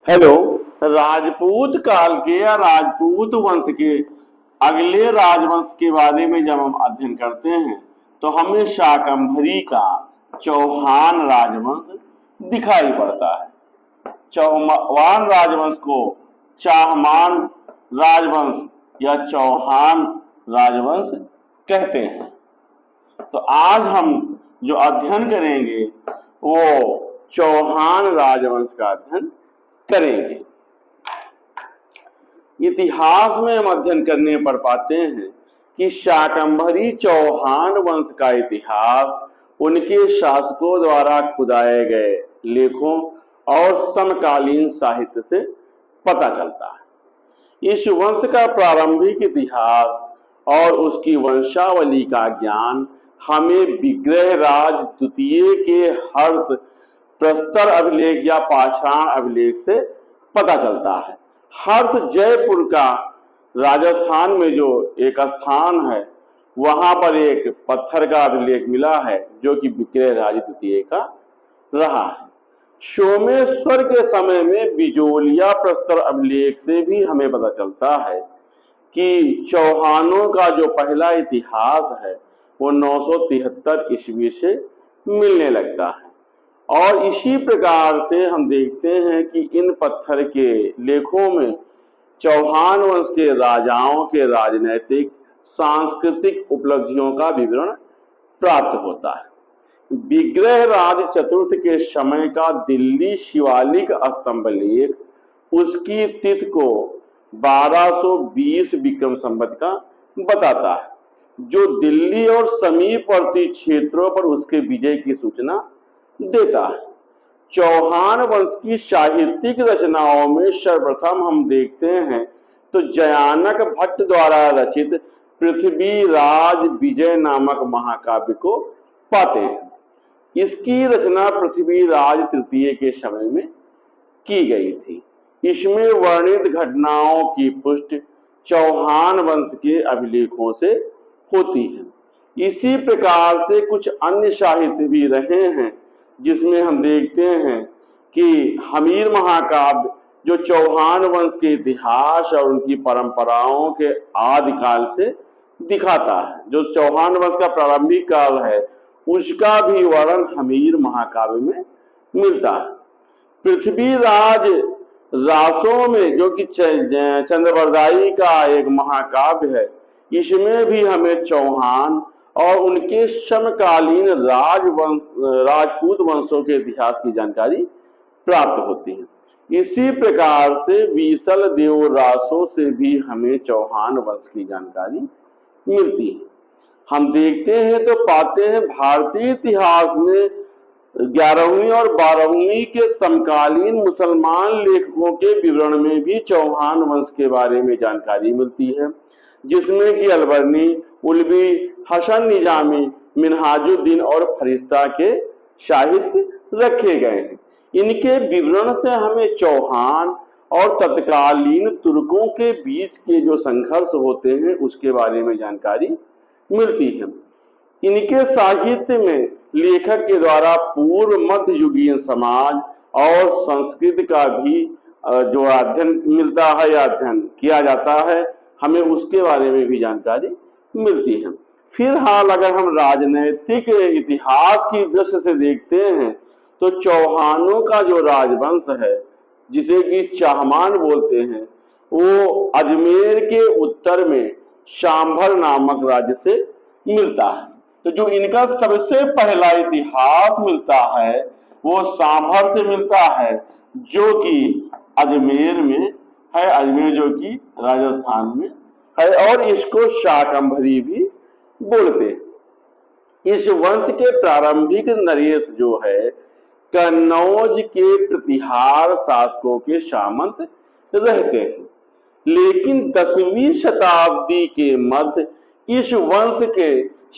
Hello. Rajput काल के या राजपूत वंश के अगले राजवंश के बारे में जब हम अध्ययन करते हैं तो हमें शाकंभरी का चौहान राजवंश दिखाई पड़ता है। चौहान राजवंश को चाहमान राजवंश या चौहान राजवंश कहते हैं। तो आज हम जो अध्ययन करेंगे वो चौहान राजवंश का अध्ययन करेंगे। इतिहास में हम अध्ययन करने पर पाते हैं कि शाकंभरी चौहान वंश का इतिहास उनके शासकों द्वारा खुदाए गए लेखों और समकालीन साहित्य से पता चलता है। इस वंश का प्रारंभिक इतिहास और उसकी वंशावली का ज्ञान हमें विग्रहराज द्वितीय के हर्ष प्रस्तर अभिलेख या पाषाण अभिलेख से पता चलता है। हर्ष जयपुर का राजस्थान में जो एक स्थान है वहां पर एक पत्थर का अभिलेख मिला है जो कि विग्रहराज द्वितीय का रहा है। सोमेश्वर के समय में बिजोलिया प्रस्तर अभिलेख से भी हमें पता चलता है कि चौहानों का जो पहला इतिहास है वो 973 ईस्वी से मिलने लगता है। और इसी प्रकार से हम देखते हैं कि इन पत्थर के लेखों में चौहान वंश के राजाओं के राजनैतिक सांस्कृतिक उपलब्धियों का विवरण प्राप्त होता है। विग्रहराज चतुर्थ के समय का दिल्ली शिवालिक स्तंभ लेख उसकी तिथि को 1220 विक्रम संवत का बताता है, जो दिल्ली और समीपवर्ती क्षेत्रों पर उसके विजय की सूचना देता है। चौहान वंश की साहित्यिक रचनाओं में सर्वप्रथम हम देखते हैं तो जयानक भट्ट द्वारा रचित पृथ्वीराज विजय नामक महाकाव्य को पाते हैं। इसकी रचना पृथ्वीराज तृतीय के समय में की गई थी। इसमें वर्णित घटनाओं की पुष्टि चौहान वंश के अभिलेखों से होती है। इसी प्रकार से कुछ अन्य साहित्य भी रहे हैं जिसमें हम देखते हैं कि हमीर महाकाव्य जो चौहान वंश के इतिहास और उनकी परंपराओं के आदिकाल से दिखाता है। जो चौहान वंश का प्रारंभिक काल है उसका भी वर्णन हमीर महाकाव्य में मिलता है। पृथ्वीराज रासों में जो कि चंद्रवरदाई का एक महाकाव्य है, इसमें भी हमें चौहान और उनके समकालीन राजपूत वंशों के इतिहास की जानकारी प्राप्त होती है। इसी प्रकार से विसल देव रासों से भी हमें चौहान वंश की जानकारी मिलती है। हम देखते हैं तो पाते हैं भारतीय इतिहास में 11वीं और 12वीं के समकालीन मुसलमान लेखकों के विवरण में भी चौहान वंश के बारे में जानकारी मिलती है, जिसमें कि अलबर्नी, उल्वी, हसन निजामी, मिनहाजुद्दीन और फरिश्ता के साहित्य रखे गए हैं। इनके विवरण से हमें चौहान और तत्कालीन तुर्कों के बीच के जो संघर्ष होते हैं उसके बारे में जानकारी मिलती है। इनके साहित्य में लेखक के द्वारा पूर्व मध्य युगीय समाज और संस्कृति का भी जो अध्ययन मिलता है या अध्ययन किया जाता है, हमें उसके बारे में भी जानकारी मिलती है। फिलहाल अगर हम राजनैतिक इतिहास की दृष्टि से देखते हैं तो चौहानों का जो राजवंश है जिसे कि चाहमान बोलते हैं वो अजमेर के उत्तर में शांभर नामक राज्य से मिलता है। तो जो इनका सबसे पहला इतिहास मिलता है वो सांभर से मिलता है जो कि अजमेर में है, अजमेर जो कि राजस्थान में है, और इसको शाकंभरी भी बोलते हैं। इस वंश के प्रारंभिक नरेश जो है कन्नौज के प्रतिहार शासकों के सामंत रहते हैं, लेकिन 10वीं शताब्दी के मध्य इस वंश के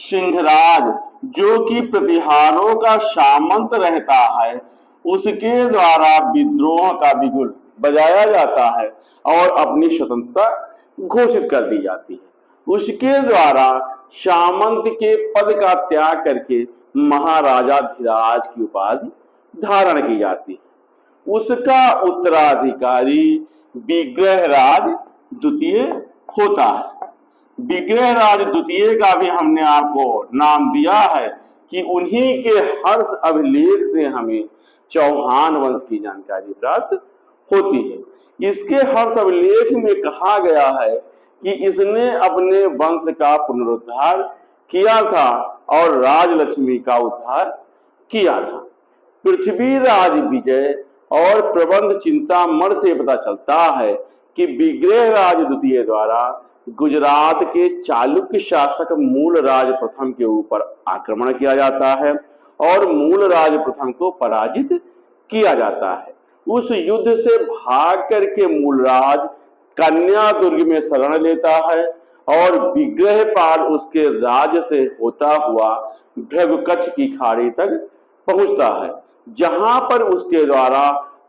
सिंहराज जो कि प्रतिहारों का सामंत रहता है उसके द्वारा विद्रोह का बिगुल बजाया जाता है और अपनी स्वतंत्रता घोषित कर दी जाती है। उसके द्वारा सामंत के पद का त्याग करके महाराजा धीराज की उपाधि धारण की जाती है। उसका उत्तराधिकारी विग्रहराज द्वितीय होता है। विग्रहराज द्वितीय का भी हमने आपको नाम दिया है कि उन्हीं के हर्ष अभिलेख से हमें चौहान वंश की जानकारी प्राप्त होती है। इसके हर्ष अभिलेख में कहा गया है कि इसने अपने वंश का पुनरुद्धार किया था और राजलक्ष्मी का उद्धार किया था। पृथ्वीराज विजय और प्रबंध चिंतामण से पता चलता है कि विग्रहराज द्वितीय द्वारा गुजरात के चालुक्य शासक मूलराज प्रथम के ऊपर आक्रमण किया जाता है और मूलराज प्रथम को पराजित किया जाता है। उस युद्ध से भाग करके मूलराज कन्या दुर्ग में शरण लेता है और विग्रहपाल उसके राज्य से होता हुआ भृगुकच्छ की खाड़ी तक पहुंचता है, जहां पर उसके द्वारा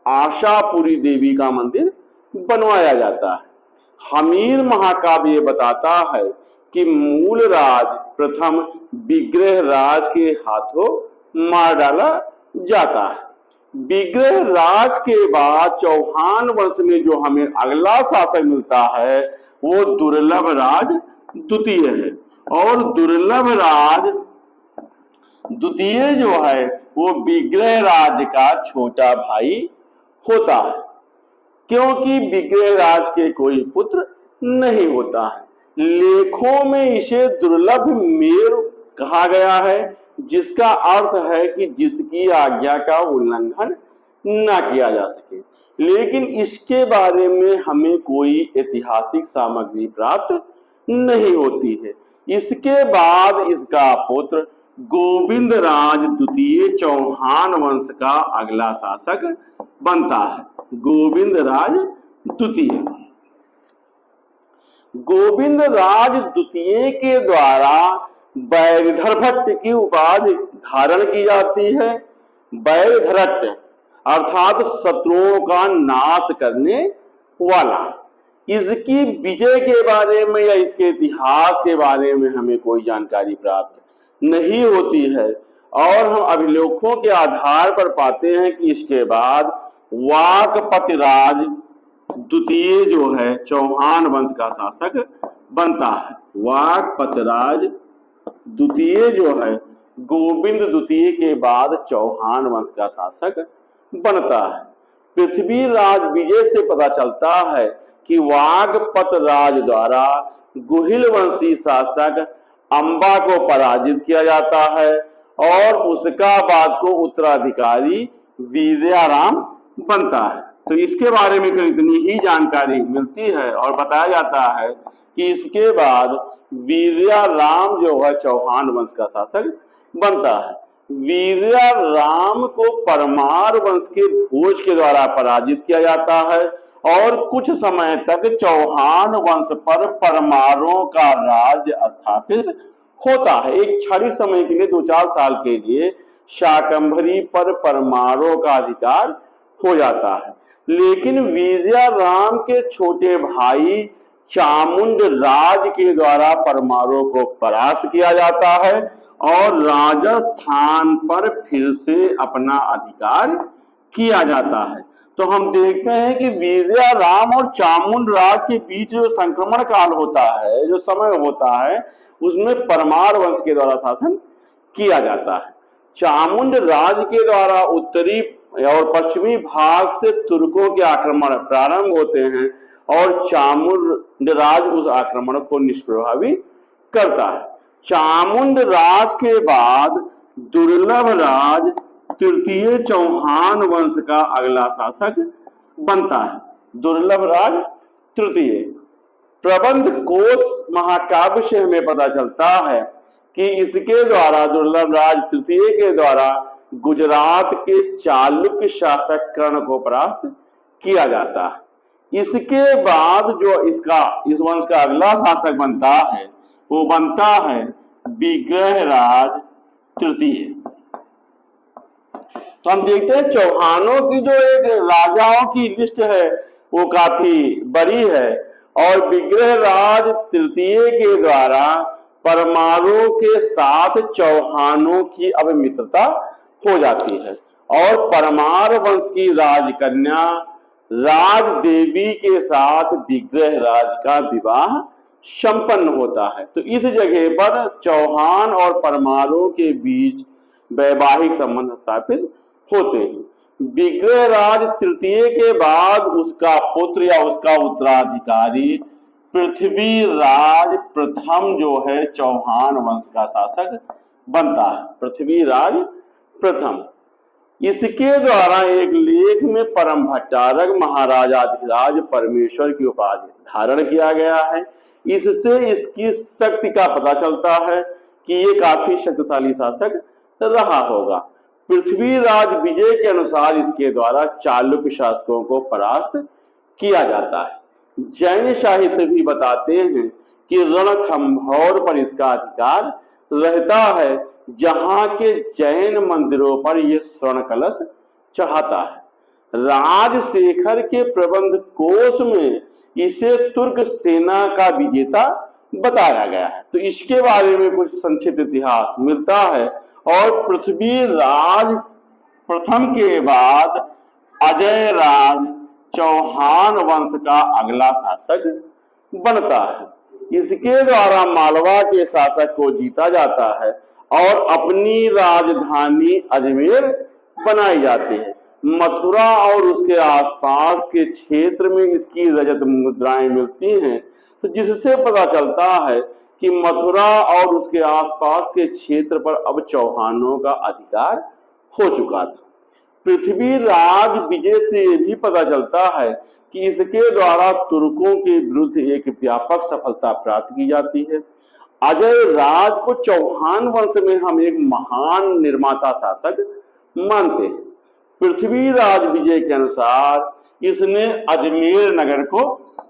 आशापुरी देवी का मंदिर बनवाया जाता है। हमीर महाकाव्य बताता है कि मूलराज प्रथम विग्रहराज के हाथों मार डाला जाता है। विग्रहराज के बाद चौहान वंश में जो हमें अगला शासक मिलता है वो दुर्लभ राज द्वितीय है और दुर्लभ राज द्वितीय जो है वो विग्रहराज का छोटा भाई होता है, क्योंकि विग्रहराज के कोई पुत्र नहीं होता है। लेखों में इसे दुर्लभ मेरु कहा गया है, जिसका अर्थ है कि जिसकी आज्ञा का उल्लंघन न किया जा सके, लेकिन इसके बारे में हमें कोई ऐतिहासिक सामग्री प्राप्त नहीं होती है। इसके बाद इसका पुत्र गोविंद राज द्वितीय चौहान वंश का अगला शासक बनता है। गोविंद राज द्वितीय, गोविंद राज द्वितीय के द्वारा बैरधर भट्ट की उपाधि धारण की जाती है। बैरधरट अर्थात शत्रुओं का नाश करने वाला। इसकी विजय के बारे में या इसके इतिहास के बारे में हमें कोई जानकारी प्राप्त नहीं होती है और हम अभिलेखों के आधार पर पाते हैं कि इसके बाद वाकपतिराज द्वितीय जो है चौहान वंश का शासक बनता है। वाकपतिराज द्वितीय जो है गोविंद द्वितीय के बाद चौहान वंश का शासक बनता है। पृथ्वीराज विजय से पता चलता है कि वाकपत राज द्वारा गुहिल वंशी शासक अंबा को पराजित किया जाता है और उसका बाद को उत्तराधिकारी वीर्याराम बनता है। तो इसके बारे में इतनी ही जानकारी मिलती है और बताया जाता है कि इसके बाद वीर्याराम जो है चौहान वंश का शासक बनता है। वीर्याराम को परमार वंश के भोज के द्वारा पराजित किया जाता है और कुछ समय तक चौहान वंश पर परमारों का राज्य स्थापित होता है। एक क्षणिक समय के लिए 2-4 साल के लिए शाकंभरी पर परमारों का अधिकार हो जाता है, लेकिन वीर्याराम के छोटे भाई चामुंड राज के द्वारा परमारों को परास्त किया जाता है और राजस्थान पर फिर से अपना अधिकार किया जाता है। तो हम देखते हैं कि वीर्याराम और चामुंड राज के बीच जो संक्रमण काल होता है, जो समय होता है, उसमें परमार वंश के द्वारा शासन किया जाता है। चामुंड राज के द्वारा उत्तरी और पश्चिमी भाग से तुर्कों के आक्रमण प्रारंभ होते हैं और चामुंड राज उस आक्रमण को निष्प्रभावी करता है। चामुंड राज के बाद दुर्लभ राज तृतीय चौहान वंश का अगला शासक बनता है। दुर्लभ राज तृतीय प्रबंध कोश महाकाव्य से हमें पता चलता है कि इसके द्वारा दुर्लभ राज तृतीय के द्वारा गुजरात के चालुक्य शासक कर्ण को परास्त किया जाता है। इसके बाद जो इस वंश का अगला शासक बनता है वो बनता है विग्रहराज तृतीय। तो हम देखते हैं चौहानों की जो एक राजाओं की लिस्ट है वो काफी बड़ी है और विग्रहराज तृतीय के द्वारा परमारों के साथ चौहानों की अब मित्रता हो जाती है और परमार वंश की राजकन्या राज देवी के साथ विग्रह राज का विवाह संपन्न होता है। तो इस जगह पर चौहान और परमारों के बीच वैवाहिक संबंध स्थापित होते हैं। विग्रह राज तृतीय के बाद उसका पुत्र या उसका उत्तराधिकारी पृथ्वीराज प्रथम जो है चौहान वंश का शासक बनता है। पृथ्वीराज प्रथम, इसके द्वारा एक लेख में परम भट्टारक महाराजाधिराज परमेश्वर की उपाधि धारण किया गया है। इससे इसकी शक्ति का पता चलता है कि ये काफी शक्तिशाली शासक रहा होगा। पृथ्वीराज विजय के अनुसार इसके द्वारा चालुक्य शासकों को परास्त किया जाता है। जैन साहित्य भी बताते हैं कि रणथंभौर पर इसका अधिकार रहता है, जहां के जैन मंदिरों पर यह स्वर्ण कलश चढ़ाता है। राजशेखर के प्रबंध कोश में इसे तुर्क सेना का विजेता बताया गया है। तो इसके बारे में कुछ संक्षिप्त इतिहास मिलता है। और पृथ्वीराज प्रथम के बाद अजय राज चौहान वंश का अगला शासक बनता है। इसके द्वारा मालवा के शासक को जीता जाता है और अपनी राजधानी अजमेर बनाई जाती है। मथुरा और उसके आसपास के क्षेत्र में इसकी रजत मुद्राएं मिलती हैं, तो जिससे पता चलता है कि मथुरा और उसके आसपास के क्षेत्र पर अब चौहानों का अधिकार हो चुका था। पृथ्वीराज विजय से यह भी पता चलता है कि इसके द्वारा तुर्कों के विरुद्ध एक व्यापक सफलता प्राप्त की जाती है। अजय राज को चौहान वंश में हम एक महान निर्माता शासक मानते हैं। पृथ्वीराज विजय के अनुसार इसने अजमेर नगर को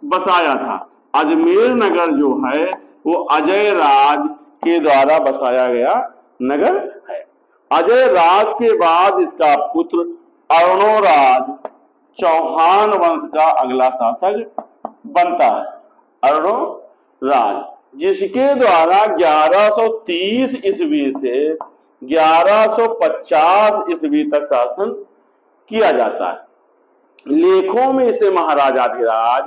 बसाया था। अजमेर नगर जो है वो अजय राज के द्वारा बसाया गया नगर है। अजय राज के बाद इसका पुत्र अर्णोराज चौहान वंश का अगला शासक बनता है। अर्णोराज, जिसके द्वारा 1130 ईस्वी से 1150 ईस्वी तक शासन किया जाता है। लेखों में इसे महाराजाधिराज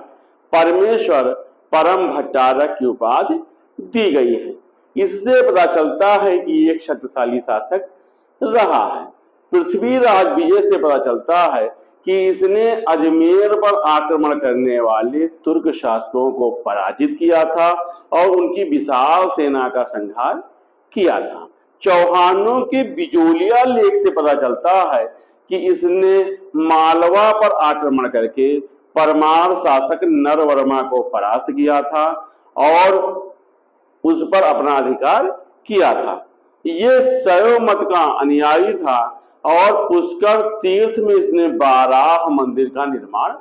परमेश्वर परम भट्टारक की उपाधि दी गई है। इससे पता चलता है कि एक शक्तिशाली शासक रहा है। पृथ्वीराज विजय से पता चलता है कि इसने अजमेर पर आक्रमण करने वाले तुर्क शासकों को पराजित किया था और उनकी विशाल सेना का संहार किया था। चौहानों के बिजोलिया लेख से पता चलता है कि इसने मालवा पर आक्रमण करके परमार शासक नरवर्मा को परास्त किया था और उस पर अपना अधिकार किया था। ये शैव मत का अनुयायी था और पुष्कर तीर्थ में इसने बाराह मंदिर का निर्माण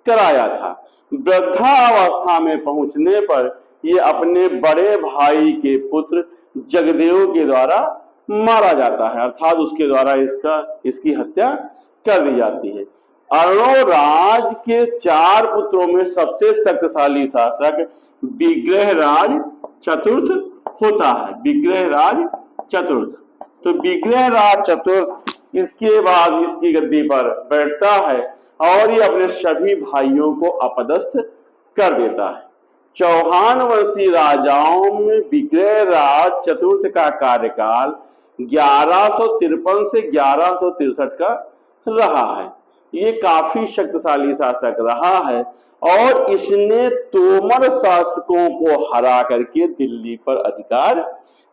कराया था। वृद्धावस्था में पहुंचने पर यह अपने बड़े भाई के पुत्र जगदेव के द्वारा मारा जाता है, अर्थात उसके द्वारा इसकी हत्या कर दी जाती है। अर्णोराज के 4 पुत्रों में सबसे शक्तिशाली शासक विग्रहराज चतुर्थ होता है। विग्रहराज चतुर्थ, तो विग्रहराज चतुर्थ इसके बाद इसकी गद्दी पर बैठता है और ये अपने सभी भाइयों को अपदस्थ कर देता है। चौहान वंशी राजाओं में विग्रहराज चतुर्थ का कार्यकाल 1153 से 1163 का रहा है। ये काफी शक्तिशाली शासक रहा है और इसने तोमर शासकों को हरा करके दिल्ली पर अधिकार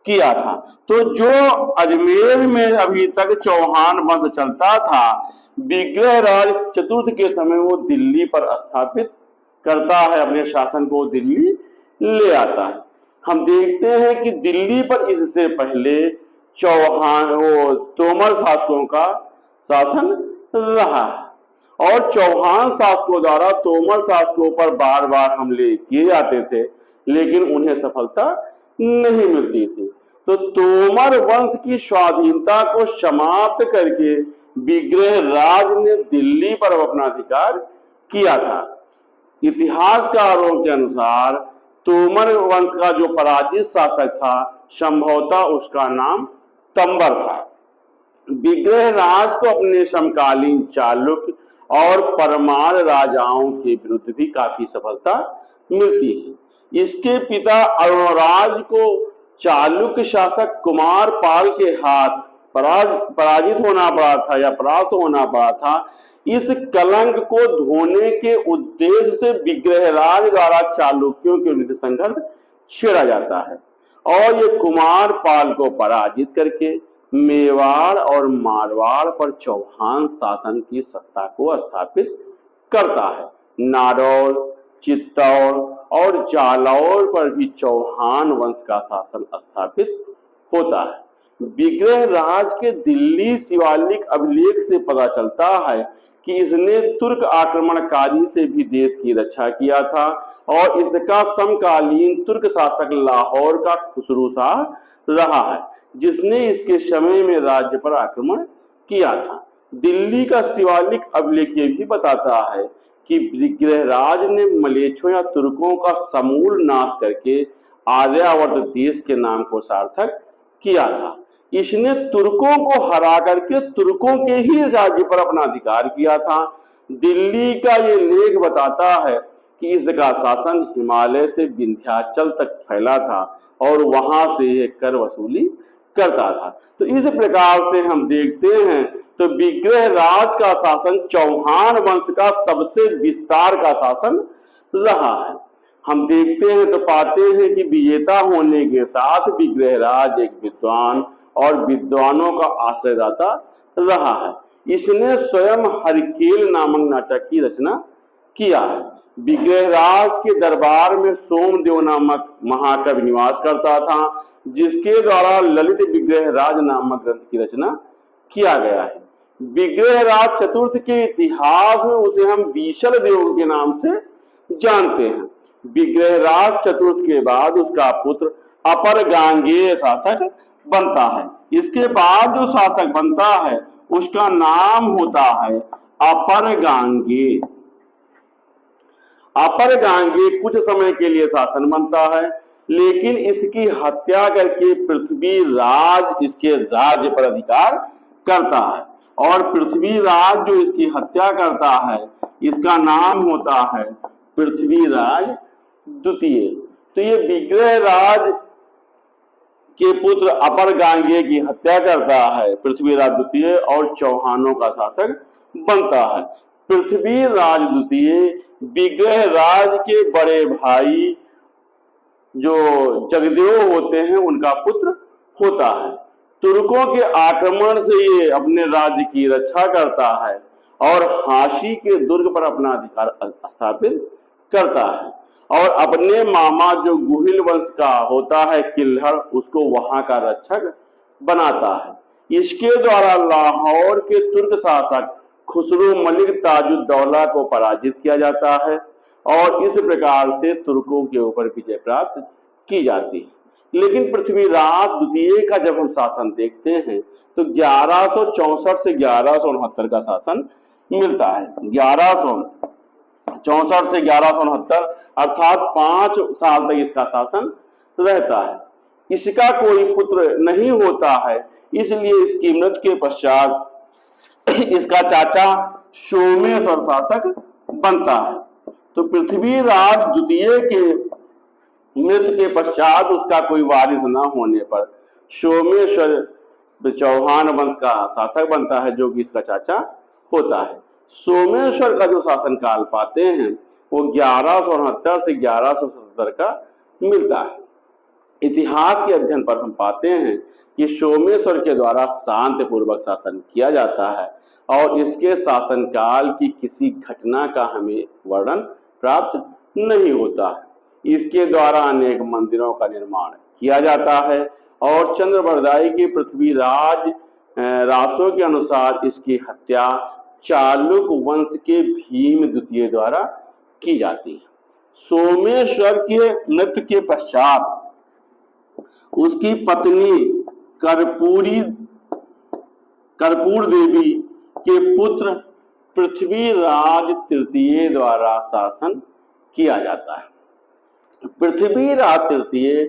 किया था। तो जो अजमेर में अभी तक चौहान वंश चलता था, विग्रहराज चतुर्थ के समय वो दिल्ली पर स्थापित करता है, अपने शासन को दिल्ली ले आता है। हम देखते हैं कि दिल्ली पर इससे पहले तोमर शासकों का शासन रहा और चौहान शासकों द्वारा तोमर शासकों पर बार बार हमले किए जाते थे, लेकिन उन्हें सफलता नहीं मिलती थी। तो तोमर वंश की स्वाधीनता को समाप्त करके विग्रहराज ने दिल्ली पर अपना अधिकार किया था। इतिहासकारों के अनुसार तोमर वंश का जो पराजित शासक था, संभवतः उसका नाम तंबर था। विग्रहराज को अपने समकालीन चालुक्य और परमार राजाओं के विरुद्ध भी काफी सफलता मिलती है। इसके पिता अरुणराज को चालुक्य शासक कुमारपाल के हाथ पराजित होना पड़ा था या परास्त होना पड़ा था। इस कलंक को धोने के उद्देश्य से विग्रहराज द्वारा चालुक्यों के विरुद्ध संघर्ष छेड़ा जाता है और ये कुमारपाल को पराजित करके मेवाड़ और मारवाड़ पर चौहान शासन की सत्ता को स्थापित करता है। नारौल, चित्तौड़ और जालौर पर भी चौहान वंश का शासन स्थापित होता है। विग्रहराज के दिल्ली शिवालिक अभिलेख से पता चलता है कि इसने तुर्क आक्रमणकारी से भी देश की रक्षा किया था और इसका समकालीन तुर्क शासक लाहौर का खुसरू शाह रहा है, जिसने इसके समय में राज्य पर आक्रमण किया था। दिल्ली का शिवालिक अभिलेख ये भी बताता है कि विग्रहराज ने मलेच्छों या तुर्कों का समूल नाश करके आर्यावर्त देश के नाम को सार्थक किया था। इसने तुर्कों को हरा करके तुर्कों के ही राज्य पर अपना अधिकार किया था। दिल्ली का ये लेख बताता है कि इसका शासन हिमालय से विंध्याचल तक फैला था और वहां से ये कर वसूली करता था। तो इस प्रकार से हम देखते हैं तो विग्रहराज का शासन चौहान वंश का सबसे विस्तार का शासन रहा है। हम देखते हैं तो पाते हैं कि विजेता होने के साथ विग्रहराज एक विद्वान और विद्वानों का आश्रयदाता रहा है। इसने स्वयं हरकेल नामक नाटक की रचना किया है। विग्रहराज के दरबार में सोमदेव नामक महाकवि निवास करता था, जिसके द्वारा ललित विग्रहराज नामक ग्रंथ की रचना किया गया है। विग्रहराज चतुर्थ के इतिहास में उसे हम विशल देव के नाम से जानते हैं। विग्रहराज चतुर्थ के बाद उसका पुत्र अपर गांगेय शासक बनता है। इसके बाद जो शासक बनता है उसका नाम होता है अपर गांगेय। अपर गांगेय कुछ समय के लिए शासन बनता है, लेकिन इसकी हत्या करके पृथ्वीराज इसके राज्य पर अधिकार करता है और पृथ्वीराज जो इसकी हत्या करता है इसका नाम होता है पृथ्वीराज द्वितीय। तो ये विग्रहराज के पुत्र अपर गांगेय की हत्या करता है पृथ्वीराज द्वितीय और चौहानों का शासक बनता है। पृथ्वीराज द्वितीय विग्रहराज के बड़े भाई जो जगदेव होते हैं उनका पुत्र होता है। तुर्कों के आक्रमण से ये अपने राज्य की रक्षा करता है और हाशी के दुर्ग पर अपना अधिकार स्थापित करता है और अपने मामा जो गुहिल वंश का होता है किल्हर, उसको वहां का रक्षक बनाता है। इसके द्वारा लाहौर के तुर्क शासक खुसरो मलिक ताजुद्दौला को पराजित किया जाता है और इस प्रकार से तुर्कों के ऊपर विजय प्राप्त की जाती है। लेकिन पृथ्वीराज द्वितीय का जब हम शासन देखते हैं तो 1164 से 1169 का शासन मिलता है। 1164 से 1169 अर्थात 5 साल तक इसका शासन रहता है। इसका कोई पुत्र नहीं होता है, इसलिए इसकी मृत्यु के पश्चात इसका चाचा सोमेश्वर शासक बनता है। तो पृथ्वीराज द्वितीय के मृत्यु के पश्चात उसका कोई वारिस न होने पर सोमेश्वर चौहान वंश का शासक बनता है, जो कि इसका चाचा होता है। सोमेश्वर का जो शासन काल पाते हैं वो 1169 से 1170 का मिलता है। इतिहास के अध्ययन पर हम पाते हैं कि सोमेश्वर के द्वारा शांति पूर्वक शासन किया जाता है और इसके शासनकाल की किसी घटना का हमें वर्णन प्राप्त नहीं होता है। इसके द्वारा अनेक मंदिरों का निर्माण किया जाता है और चंद्रबरदाई के पृथ्वीराज रासों के अनुसार इसकी हत्या चालुक वंश के भीम द्वितीय द्वारा की जाती है। सोमेश्वर के मृत्यु के पश्चात उसकी पत्नी कर्पूर देवी के पुत्र पृथ्वीराज तृतीय द्वारा शासन किया जाता है। पृथ्वीराज तृतीय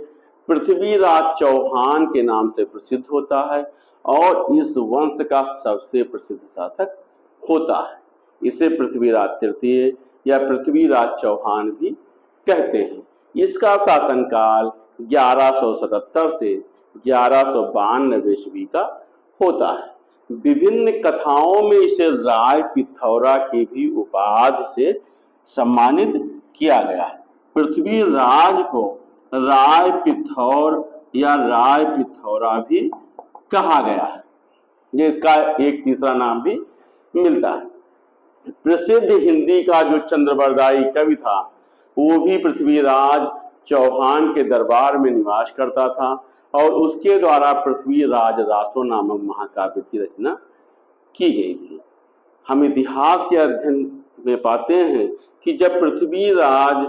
पृथ्वीराज चौहान के नाम से प्रसिद्ध होता है और इस वंश का सबसे प्रसिद्ध शासक होता है। इसे पृथ्वीराज तृतीय या पृथ्वीराज चौहान भी कहते हैं। इसका शासनकाल 1177 से 1192 ईस्वी का होता है। विभिन्न कथाओं में इसे राय पिथौरा की भी उपाधि से सम्मानित किया गया है। पृथ्वीराज को राय पिथौर या राय पिथौरा भी कहा गया है। ये इसका एक तीसरा नाम भी मिलता है। प्रसिद्ध हिंदी का जो चंद्रबरदाई कवि था वो भी पृथ्वीराज चौहान के दरबार में निवास करता था और उसके द्वारा पृथ्वीराज रासो नामक महाकाव्य की रचना की गई थी। हम इतिहास के अध्ययन में पाते हैं कि जब पृथ्वीराज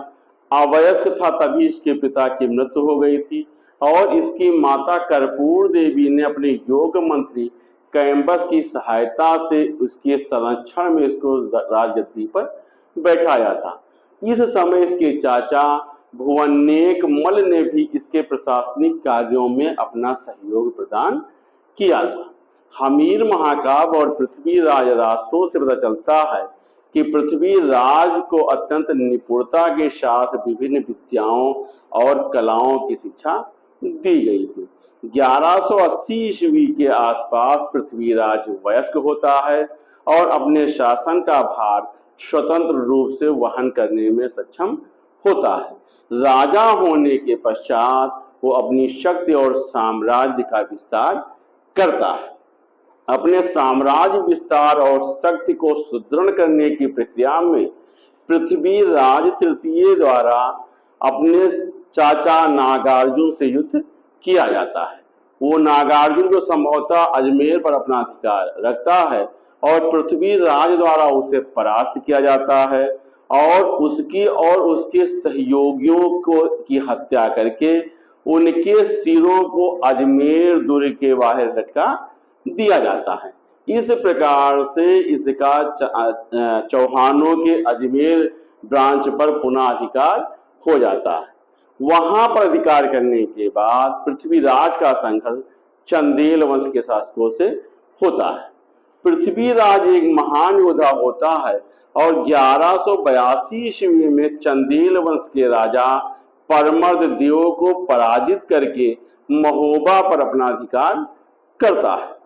अवयस्क था तभी इसके पिता की मृत्यु हो गई थी और इसकी माता कर्पूर देवी ने अपने योग मंत्री कैम्बस की सहायता से उसके संरक्षण में इसको राजगद्दी पर बैठाया था। इस समय इसके चाचा भुवनेक मल ने भी इसके प्रशासनिक कार्यों में अपना सहयोग प्रदान किया था। हमीर महाकाव्य और पृथ्वीराज रासो से पता चलता है कि पृथ्वीराज को अत्यंत निपुणता के साथ विभिन्न विद्याओं और कलाओं की शिक्षा दी गई थी। 1180 ईस्वी के आसपास पृथ्वीराज वयस्क होता है और अपने शासन का भार स्वतंत्र रूप से वहन करने में सक्षम होता है। राजा होने के पश्चात वो अपनी शक्ति और साम्राज्य का विस्तार करता है। अपने साम्राज्य विस्तार और शक्ति को सुदृढ़ करने की प्रक्रिया में पृथ्वीराज तृतीय द्वारा अपने चाचा नागार्जुन से युद्ध किया जाता है। वो नागार्जुन को संभवतः अजमेर पर अपना अधिकार रखता है और पृथ्वीराज द्वारा उसे परास्त किया जाता है और उसकी और उसके सहयोगियों को की हत्या करके उनके सिरों को अजमेर दुर्ग के बाहर लटका दिया जाता है। इस प्रकार से इसका चौहानों के अजमेर ब्रांच पर पुनः अधिकार हो जाता है। वहां पर अधिकार करने के बाद पृथ्वीराज का संघर्ष चंदेल वंश के शासकों से होता है। पृथ्वीराज एक महान योद्धा होता है और 1182 ईस्वी में चंदेल वंश के राजा परमर्द देव को पराजित करके महोबा पर अपना अधिकार करता है।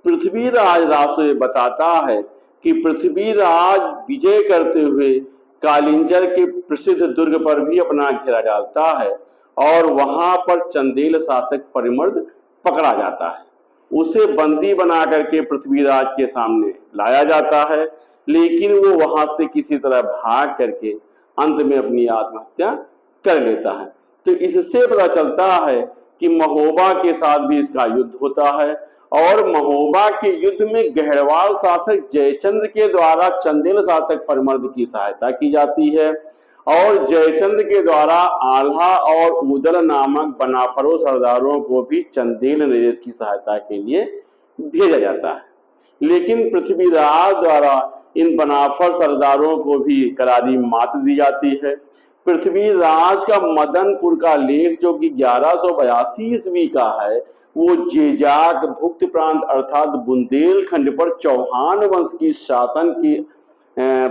पृथ्वीराज रासो बताता है कि पृथ्वीराज विजय करते हुए कालिंजर के प्रसिद्ध दुर्ग पर भी अपना घेरा डालता है और वहां पर चंदेल शासक परिमर्द पकड़ा जाता है। उसे बंदी बना करके पृथ्वीराज के सामने लाया जाता है, लेकिन वो वहां से किसी तरह भाग करके अंत में अपनी आत्महत्या कर लेता है। तो इससे पता चलता है कि महोबा के साथ भी इसका युद्ध होता है और महोबा के युद्ध में गहरवाल शासक जयचंद्र के द्वारा चंदेल शासक परमर्द की सहायता की जाती है और जयचंद्र के द्वारा आल्हा और उदल नामक बनाफरो सरदारों को भी चंदेल नरेश की सहायता के लिए भेजा जाता है। लेकिन पृथ्वीराज द्वारा इन बनाफर सरदारों को भी करारी मात दी जाती है। पृथ्वीराज का मदनपुर का लेख जो कि 1182 ईस्वी का है, वो जेजाक भुक्त प्रांत अर्थात बुंदेलखंड पर चौहान वंश की शासन की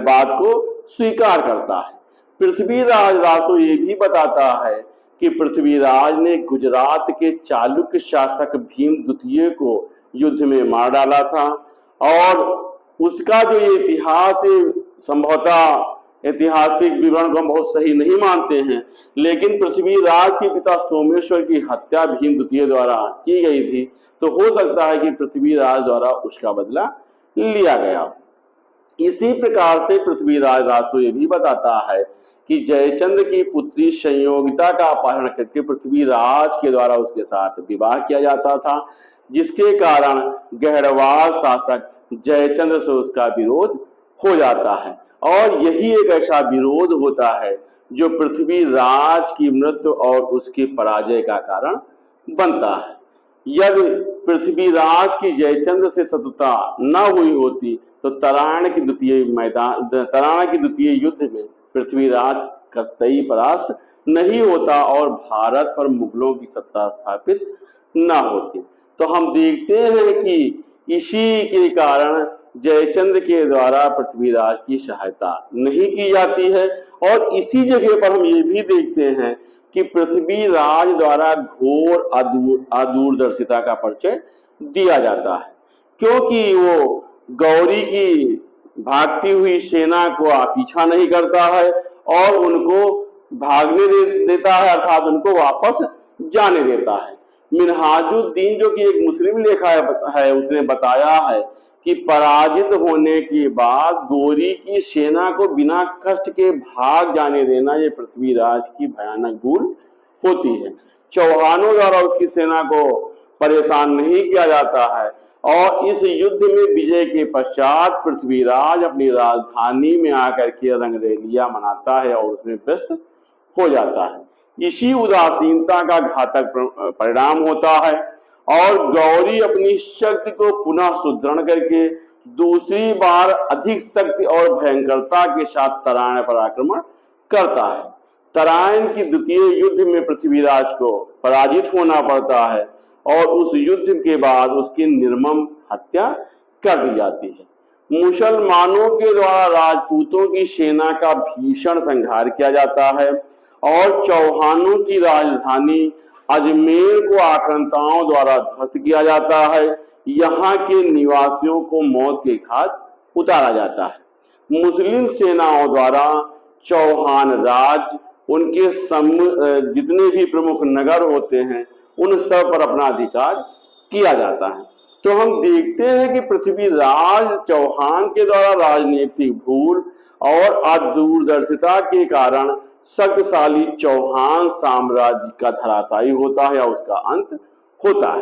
बात को स्वीकार करता है। पृथ्वीराज रासो ये भी बताता है कि पृथ्वीराज ने गुजरात के चालुक्य शासक भीम द्वितीय को युद्ध में मार डाला था और उसका जो ये इतिहास है, संभवतः ऐतिहासिक विवरण को हम बहुत सही नहीं मानते हैं, लेकिन पृथ्वीराज के पिता सोमेश्वर की हत्या भीम द्वितीय द्वारा की गई थी, तो हो सकता है कि पृथ्वीराज द्वारा उसका बदला लिया गया। इसी प्रकार से पृथ्वीराज रासो ये भी बताता है कि जयचंद्र की पुत्री संयोगिता का अपहरण करके पृथ्वीराज के द्वारा उसके साथ विवाह किया जाता था, जिसके कारण गहरवाल शासक जयचंद्र से उसका विरोध हो जाता है और यही एक ऐसा विरोध होता है जो पृथ्वीराज की मृत्यु और उसकी पराजय का कारण बनता है। यदि पृथ्वीराज की जयचंद्र से शत्रुता न हुई होती तो तराण की द्वितीय युद्ध में पृथ्वीराज कतई परास्त नहीं होता और भारत पर मुगलों की सत्ता स्थापित न होती। तो हम देखते हैं कि इसी के कारण जयचंद्र के द्वारा पृथ्वीराज की सहायता नहीं की जाती है। और इसी जगह पर हम ये भी देखते हैं कि पृथ्वीराज द्वारा घोर अदूरदर्शिता का परिचय दिया जाता है, क्योंकि वो गौरी की भागती हुई सेना को पीछा नहीं करता है और उनको भागने देता है, अर्थात उनको वापस जाने देता है। मिनहाजुद्दीन जो कि एक मुस्लिम लेखक है, उसने बताया है कि पराजित होने के बाद गौरी की सेना को बिना कष्ट के भाग जाने देना ये पृथ्वीराज की भयानक भूल होती है। चौहानों द्वारा उसकी सेना को परेशान नहीं किया जाता है और इस युद्ध में विजय के पश्चात पृथ्वीराज अपनी राजधानी में आकर के रंगरलियां मनाता है और उसमें व्यस्त हो जाता है। इसी उदासीनता का घातक परिणाम होता है और गौरी अपनी शक्ति को पुनः सुदृढ़ करके दूसरी बार अधिक शक्ति और भयंकरता के साथ तराइन पर आक्रमण करता है। तराइन की द्वितीय युद्ध में पृथ्वीराज को पराजित होना पड़ता है और उस युद्ध के बाद उसकी निर्मम हत्या कर दी जाती है। मुसलमानों के द्वारा राजपूतों की सेना का भीषण संहार किया जाता है और चौहानों की राजधानी अजमेर को आक्रांताओं द्वारा ध्वस्त किया जाता है। यहाँ के निवासियों को मौत के घाट उतारा जाता है। मुस्लिम सेनाओं द्वारा चौहान राज, उनके जितने भी प्रमुख नगर होते हैं उन सब पर अपना अधिकार किया जाता है। तो हम देखते हैं कि पृथ्वीराज चौहान के द्वारा राजनीतिक भूल और अदूरदर्शिता के कारण शक्तिशाली चौहान साम्राज्य का धराशायी होता है या उसका अंत होता है।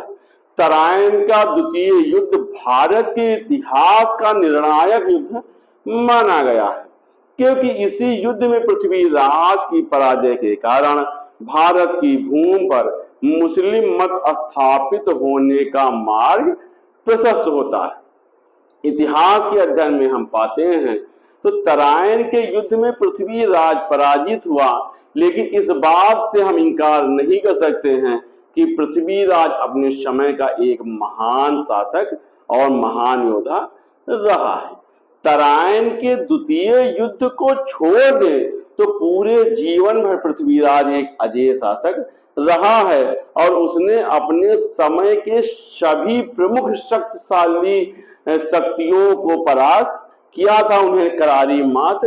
तराइन का द्वितीय युद्ध भारत के इतिहास का निर्णायक युद्ध माना गया है, क्योंकि इसी युद्ध में पृथ्वीराज की पराजय के कारण भारत की भूमि पर मुस्लिम मत स्थापित होने का मार्ग प्रशस्त होता है। इतिहास के अध्ययन में हम पाते हैं तो तराइन के युद्ध में पृथ्वीराज पराजित हुआ, लेकिन इस बात से हम इनकार नहीं कर सकते हैं कि पृथ्वीराज अपने समय का एक महान शासक और महान योद्धा रहा है। तराइन के द्वितीय युद्ध को छोड़ दे तो पूरे जीवन भर पृथ्वीराज एक अजेय शासक रहा है और उसने अपने समय के सभी प्रमुख शक्तिशाली शक्तियों को परास्त किया था, उन्हें करारी मात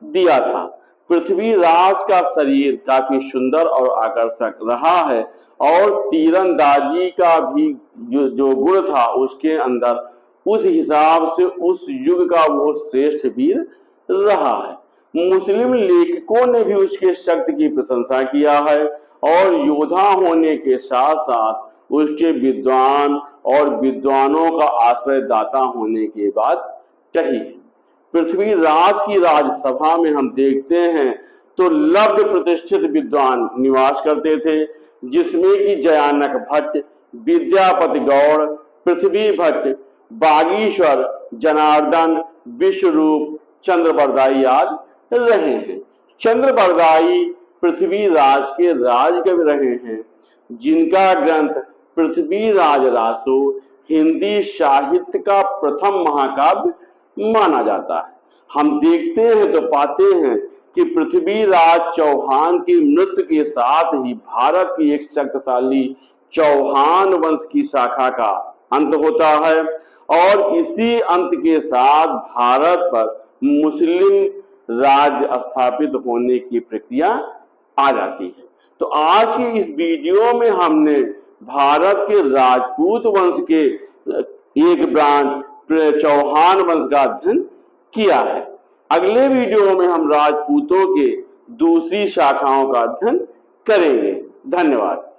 दिया था। पृथ्वीराज का शरीर काफी सुंदर और आकर्षक रहा है और तीरंदाजी का भी जो गुण था उसके अंदर उस हिसाब से उस युग का वो श्रेष्ठ वीर रहा है। मुस्लिम लेखकों ने भी उसके शक्ति की प्रशंसा किया है और योद्धा होने के साथ साथ उसके विद्वान और विद्वानों का आश्रयदाता होने की बात कही। पृथ्वीराज की राजसभा में हम देखते हैं तो लब्ध प्रतिष्ठित विद्वान निवास करते थे, जिसमें कि जयानक भट्ट, विद्यापति गौड़, पृथ्वी भट्ट, बागीश्वर, जनार्दन, विश्वरूप, चंद्रबरदाई आदि रहे हैं। चंद्रबरदाई पृथ्वीराज के राजकवि रहे हैं, जिनका ग्रंथ पृथ्वीराज रासो हिंदी साहित्य का प्रथम महाकाव्य माना जाता है। हम देखते हैं तो पाते हैं कि पृथ्वीराज चौहान की मृत्यु के साथ ही भारत की एक शक्तिशाली चौहान वंश की शाखा का अंत होता है और इसी अंत के साथ भारत पर मुस्लिम राज्य स्थापित होने की प्रक्रिया आ जाती है। तो आज की इस वीडियो में हमने भारत के राजपूत वंश के एक ब्रांच चौहान वंश का अध्ययन किया है। अगले वीडियो में हम राजपूतों के दूसरी शाखाओं का अध्ययन करेंगे। धन्यवाद।